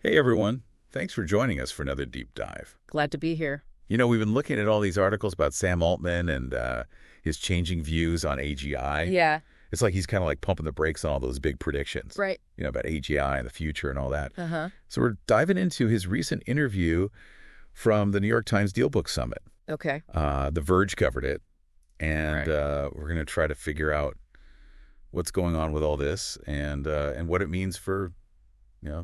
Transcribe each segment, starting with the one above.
Hey everyone, thanks for joining us for another deep dive. Glad to be here. We've been looking at all these articles about Sam Altman and his changing views on AGI. Yeah, It's like he's kind of like pumping the brakes on all those big predictions, right. about AGI and the future and all that. Uh-huh. So we're diving into his recent interview from the New York Times Deal Book Summit. Okay. The Verge covered it, and Right. we're going to try to figure out what's going on with all this and what it means for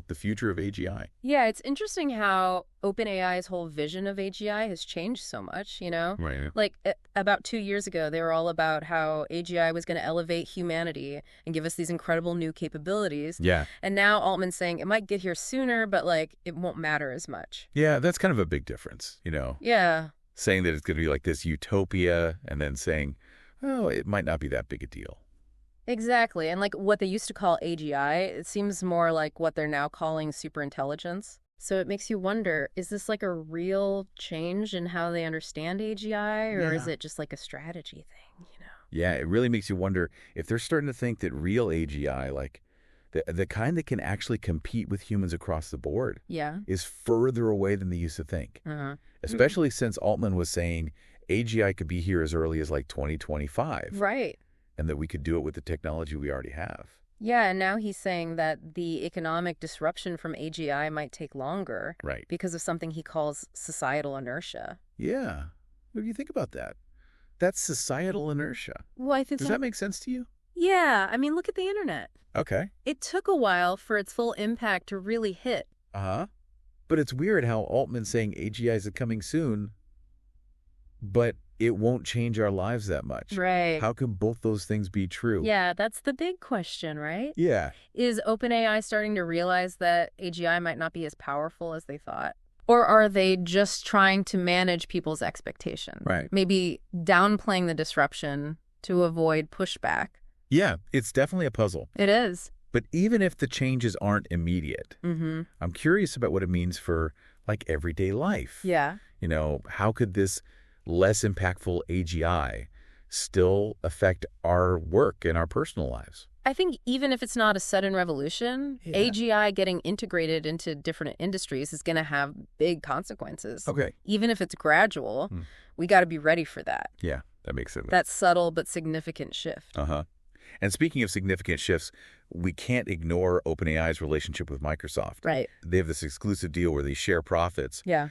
the future of AGI. Yeah, it's interesting how OpenAI's whole vision of AGI has changed so much. Right. Like about 2 years ago, they were all about how AGI was going to elevate humanity and give us these incredible new capabilities. Yeah. And now Altman's saying it might get here sooner, but it won't matter as much. Yeah, that's kind of a big difference, Yeah. saying that it's going to be like this utopia and then saying, oh, it might not be that big a deal. Exactly. And what they used to call AGI, it seems more like what they're now calling superintelligence. So it makes you wonder, is this like a real change in how they understand AGI, or is Yeah. it just like a strategy thing? Yeah, it really makes you wonder if they're starting to think that real AGI, like the kind that can actually compete with humans across the board, Yeah. is further away than they used to think. Uh-huh. Especially since Altman was saying AGI could be here as early as like 2025, Right. and that we could do it with the technology we already have. Yeah, and now he's saying that the economic disruption from AGI might take longer Right. because of something he calls societal inertia. Yeah. What do you think about that? That's societal inertia. Well, I think Does that make sense to you? Yeah, I mean, look at the internet. Okay. It took a while for its full impact to really hit. Uh-huh. But it's weird how Altman's saying AGI is coming soon, but it won't change our lives that much. Right. How can both those things be true? Yeah, that's the big question, right? Yeah. Is OpenAI starting to realize that AGI might not be as powerful as they thought? Or are they just trying to manage people's expectations? Right. Maybe downplaying the disruption to avoid pushback. Yeah, it's definitely a puzzle. It is. But even if the changes aren't immediate, Mm-hmm. I'm curious about what it means for, like, everyday life. Yeah. How could this less impactful AGI still affect our work and our personal lives? I think even if it's not a sudden revolution, Yeah. AGI getting integrated into different industries is going to have big consequences. Okay. Even if it's gradual, Hmm. we got to be ready for that. Yeah, that makes sense. That subtle but significant shift. Uh-huh. And speaking of significant shifts, we can't ignore OpenAI's relationship with Microsoft. Right. They have this exclusive deal where they share profits, Yeah.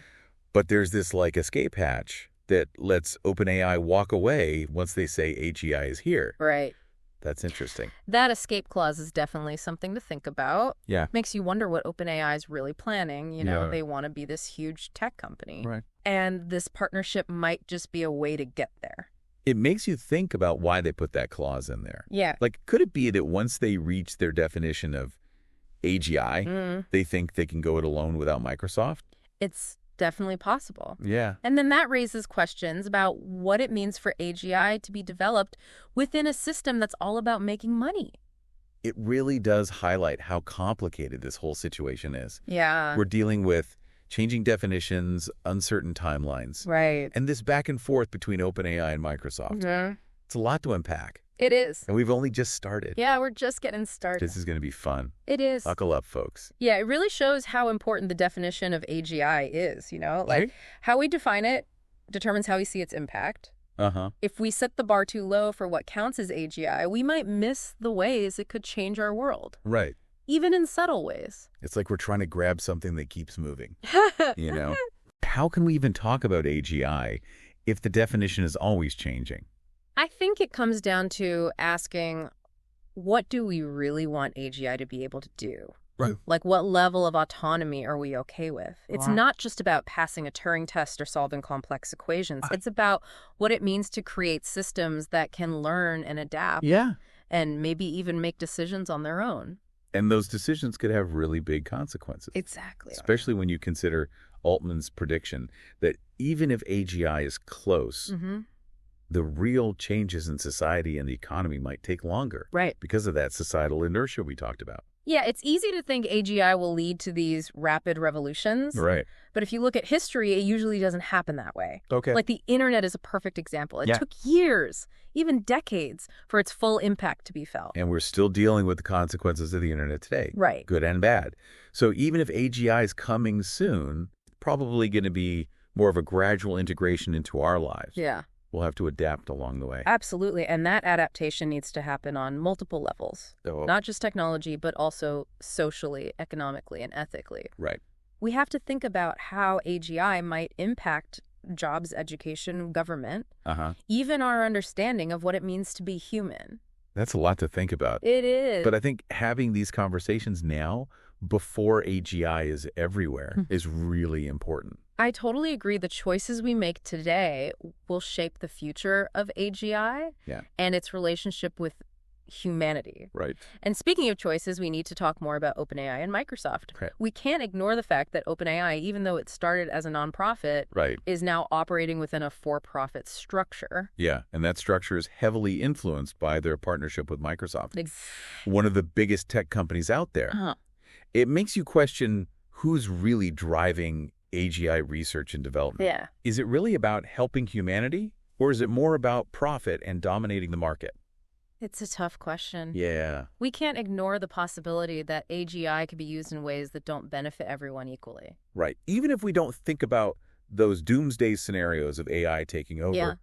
but there's this escape hatch that lets OpenAI walk away once they say AGI is here. Right. That's interesting. That escape clause is definitely something to think about. Yeah. Makes you wonder what OpenAI is really planning. Yeah. They want to be this huge tech company. Right. And this partnership might just be a way to get there. It makes you think about why they put that clause in there. Yeah. Could it be that once they reach their definition of AGI, they think they can go it alone without Microsoft? It's definitely possible. Yeah. And then that raises questions about what it means for AGI to be developed within a system that's all about making money. It really does highlight how complicated this whole situation is. Yeah. We're dealing with changing definitions, uncertain timelines, Right. and this back and forth between OpenAI and Microsoft. Mhm. It's a lot to unpack, It is. and we've only just started. Yeah, we're just getting started. This is going to be fun. It is. Buckle up, folks. Yeah, it really shows how important the definition of AGI is, Right? how we define it determines how we see its impact. Uh-huh. If we set the bar too low for what counts as AGI, we might miss the ways it could change our world, Right. even in subtle ways. It's like we're trying to grab something that keeps moving, How can we even talk about AGI if the definition is always changing? I think it comes down to asking, what do we really want AGI to be able to do? Right. What level of autonomy are we okay with? It's not just about passing a Turing test or solving complex equations. It's about what it means to create systems that can learn and adapt Yeah. and maybe even make decisions on their own. And those decisions could have really big consequences. Exactly. Especially when you consider Altman's prediction that even if AGI is close, Mm-hmm. the real changes in society and the economy might take longer Right. because of that societal inertia we talked about. Yeah, it's easy to think AGI will lead to these rapid revolutions. Right. But if you look at history, it usually doesn't happen that way. Okay. Like the internet is a perfect example. It Yeah. took years, even decades, for its full impact to be felt. And we're still dealing with the consequences of the internet today. Right. Good and bad. So even if AGI is coming soon, probably going to be more of a gradual integration into our lives. Yeah. We'll have to adapt along the way. Absolutely. And that adaptation needs to happen on multiple levels. Oh, Not just technology, but also socially, economically, and ethically. right. We have to think about how AGI might impact jobs, education, government, even our understanding of what it means to be human. That's a lot to think about. It is. But I think having these conversations now, before AGI is everywhere, is really important. I totally agree. The choices we make today will shape the future of AGI and its relationship with humanity. Right. And speaking of choices, we need to talk more about OpenAI and Microsoft. Okay. We can't ignore the fact that OpenAI, even though it started as a nonprofit, is now operating within a for-profit structure. Yeah, and that structure is heavily influenced by their partnership with Microsoft, Exactly. one of the biggest tech companies out there. It makes you question who's really driving AGI research and development. Yeah. Is it really about helping humanity, or is it more about profit and dominating the market? It's a tough question. Yeah. We can't ignore the possibility that AGI could be used in ways that don't benefit everyone equally. Right. Even if we don't think about those doomsday scenarios of AI taking over,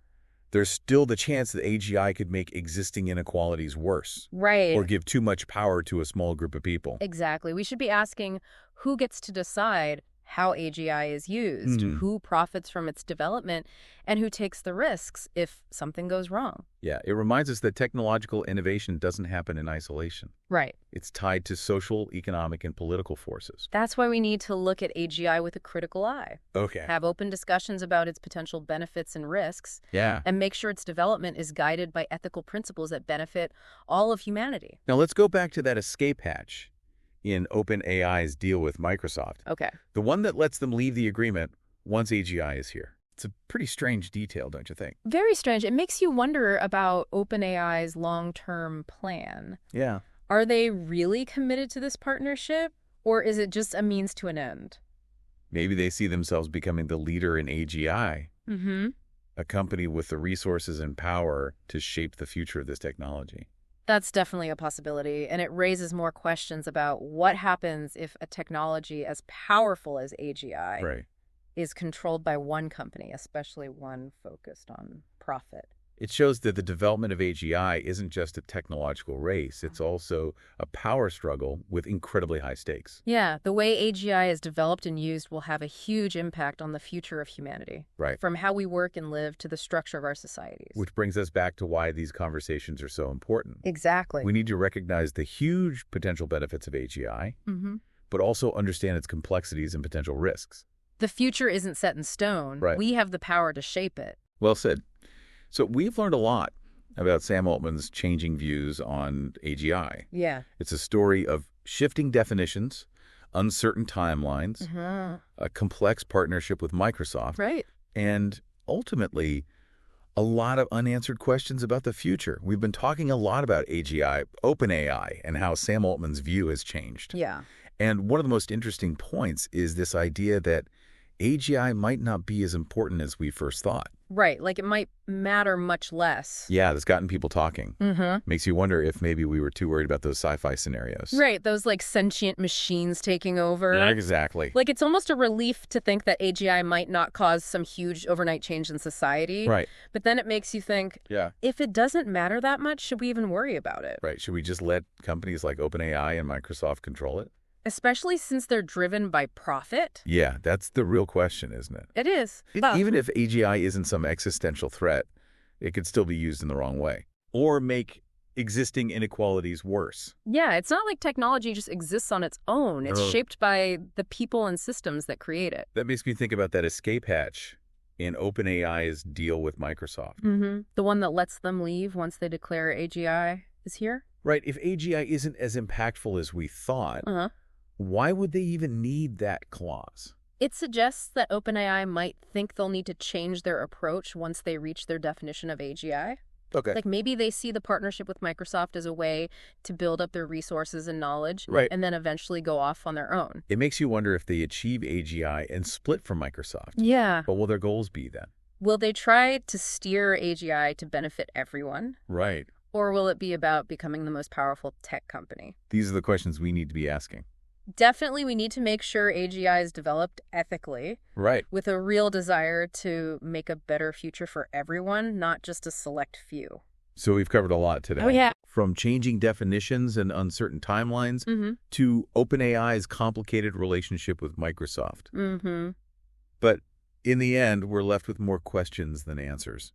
there's still the chance that AGI could make existing inequalities worse. Right. Or give too much power to a small group of people. Exactly. We should be asking who gets to decide how AGI is used, who profits from its development, and who takes the risks if something goes wrong. Yeah, it reminds us that technological innovation doesn't happen in isolation. Right. It's tied to social, economic, and political forces. That's why we need to look at AGI with a critical eye. Okay. Have open discussions about its potential benefits and risks. Yeah. And make sure its development is guided by ethical principles that benefit all of humanity. Now let's go back to that escape hatch in OpenAI's deal with Microsoft. Okay. The one that lets them leave the agreement once AGI is here. It's a pretty strange detail, don't you think? Very strange. It makes you wonder about OpenAI's long-term plan. Yeah. Are they really committed to this partnership, or is it just a means to an end? Maybe they see themselves becoming the leader in AGI, a company with the resources and power to shape the future of this technology. That's definitely a possibility, and it raises more questions about what happens if a technology as powerful as AGI is controlled by one company, especially one focused on profit. It shows that the development of AGI isn't just a technological race. It's also a power struggle with incredibly high stakes. Yeah, the way AGI is developed and used will have a huge impact on the future of humanity. Right. From how we work and live to the structure of our societies. Which brings us back to why these conversations are so important. Exactly. We need to recognize the huge potential benefits of AGI, but also understand its complexities and potential risks. The future isn't set in stone. Right. We have the power to shape it. Well said. So we've learned a lot about Sam Altman's changing views on AGI. Yeah. It's a story of shifting definitions, uncertain timelines, a complex partnership with Microsoft, Right. and ultimately a lot of unanswered questions about the future. We've been talking a lot about AGI, OpenAI, and how Sam Altman's view has changed. Yeah. And one of the most interesting points is this idea that AGI might not be as important as we first thought. Right. Like it might matter much less. Yeah, that's gotten people talking. Makes you wonder if maybe we were too worried about those sci-fi scenarios. Right. Those like sentient machines taking over. Exactly. Like it's almost a relief to think that AGI might not cause some huge overnight change in society. Right. But then it makes you think, if it doesn't matter that much, should we even worry about it? Right. Should we just let companies like OpenAI and Microsoft control it? Especially since they're driven by profit? Yeah, that's the real question, isn't it? It is. Even if AGI isn't some existential threat, it could still be used in the wrong way or make existing inequalities worse. Yeah, it's not like technology just exists on its own. It's shaped by the people and systems that create it. That makes me think about that escape hatch in OpenAI's deal with Microsoft. The one that lets them leave once they declare AGI is here? Right. If AGI isn't as impactful as we thought, why would they even need that clause? It suggests that OpenAI might think they'll need to change their approach once they reach their definition of AGI. Okay. Like maybe they see the partnership with Microsoft as a way to build up their resources and knowledge Right. and then eventually go off on their own. It makes you wonder if they achieve AGI and split from Microsoft. Yeah. What will their goals be then? Will they try to steer AGI to benefit everyone? Right. Or will it be about becoming the most powerful tech company? These are the questions we need to be asking. Definitely, we need to make sure AGI is developed ethically Right. with a real desire to make a better future for everyone, not just a select few. So we've covered a lot today. Oh, yeah. From changing definitions and uncertain timelines to OpenAI's complicated relationship with Microsoft. But in the end, we're left with more questions than answers.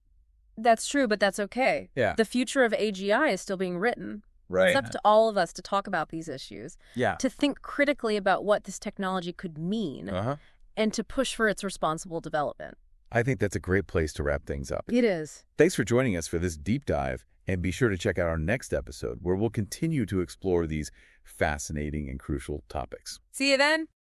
That's true, but that's okay. Yeah. The future of AGI is still being written. Right. It's up to all of us to talk about these issues, Yeah. to think critically about what this technology could mean, and to push for its responsible development. I think that's a great place to wrap things up. It is. Thanks for joining us for this deep dive, and be sure to check out our next episode where we'll continue to explore these fascinating and crucial topics. See you then.